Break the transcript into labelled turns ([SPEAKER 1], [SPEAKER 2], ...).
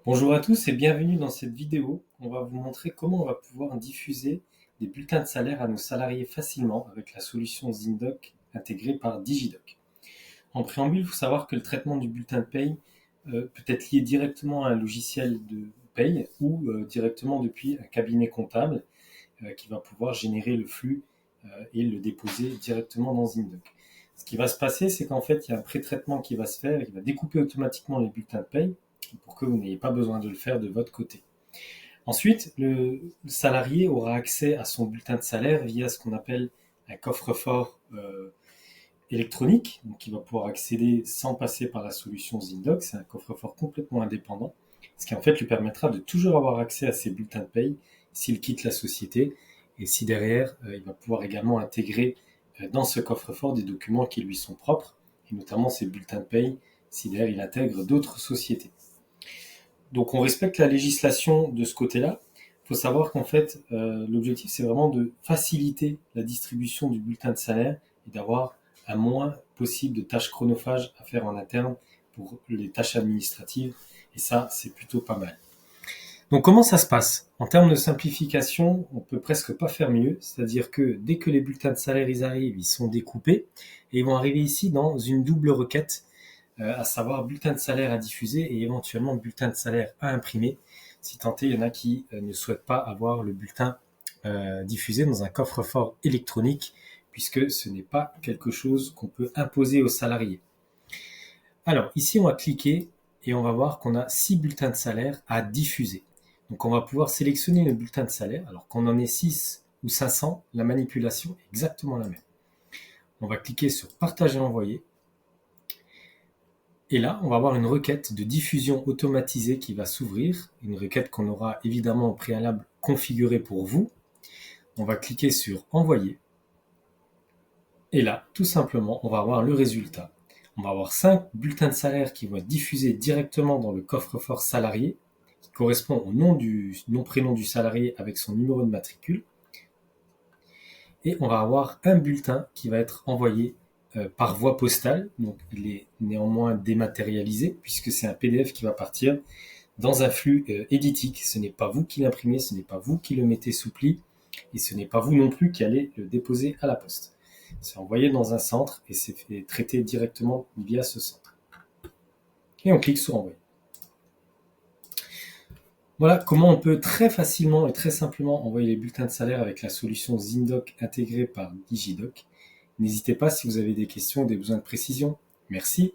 [SPEAKER 1] Bonjour à tous et bienvenue dans cette vidéo. On va vous montrer comment on va pouvoir diffuser des bulletins de salaire à nos salariés facilement avec la solution Zindoc intégrée par Digidoc. En préambule, il faut savoir que le traitement du bulletin de paye peut être lié directement à un logiciel de paye ou directement depuis un cabinet comptable qui va pouvoir générer le flux et le déposer directement dans Zindoc. Ce qui va se passer, c'est qu'en fait, il y a un pré-traitement qui va se faire, il va découper automatiquement les bulletins de paye pour que vous n'ayez pas besoin de le faire de votre côté. Ensuite, le salarié aura accès à son bulletin de salaire via ce qu'on appelle un coffre-fort électronique, donc il va pouvoir accéder sans passer par la solution Zindoc. C'est un coffre-fort complètement indépendant, ce qui en fait lui permettra de toujours avoir accès à ses bulletins de paye s'il quitte la société et si derrière il va pouvoir également intégrer dans ce coffre-fort des documents qui lui sont propres, et notamment ses bulletins de paye si derrière il intègre d'autres sociétés. Donc on respecte la législation de ce côté-là. Il faut savoir qu'en fait, l'objectif, c'est vraiment de faciliter la distribution du bulletin de salaire et d'avoir un moins possible de tâches chronophages à faire en interne pour les tâches administratives. Et ça, c'est plutôt pas mal. Donc comment ça se passe? En termes de simplification, on peut presque pas faire mieux. C'est-à-dire que dès que les bulletins de salaire ils arrivent, ils sont découpés et ils vont arriver ici dans une double requête, à savoir bulletin de salaire à diffuser et éventuellement bulletin de salaire à imprimer, si tant est il y en a qui ne souhaitent pas avoir le bulletin diffusé dans un coffre-fort électronique, puisque ce n'est pas quelque chose qu'on peut imposer aux salariés. Alors ici on va cliquer et on va voir qu'on a 6 bulletins de salaire à diffuser. Donc on va pouvoir sélectionner le bulletin de salaire, alors qu'on en ait 6 ou 500, la manipulation est exactement la même. On va cliquer sur partager envoyer. Et là, on va avoir une requête de diffusion automatisée qui va s'ouvrir, une requête qu'on aura évidemment au préalable configurée pour vous. On va cliquer sur envoyer. Et là, tout simplement, on va avoir le résultat. On va avoir 5 bulletins de salaire qui vont être diffusés directement dans le coffre-fort salarié, qui correspond au nom-prénom du salarié avec son numéro de matricule. Et on va avoir un bulletin qui va être envoyé par voie postale, donc il est néanmoins dématérialisé puisque c'est un PDF qui va partir dans un flux éditique. Ce n'est pas vous qui l'imprimez, ce n'est pas vous qui le mettez sous pli et ce n'est pas vous non plus qui allez le déposer à la poste. C'est envoyé dans un centre et c'est fait traiter directement via ce centre. Et on clique sur envoyer. Voilà comment on peut très facilement et très simplement envoyer les bulletins de salaire avec la solution Zindoc intégrée par Digidoc. N'hésitez pas si vous avez des questions ou des besoins de précision. Merci.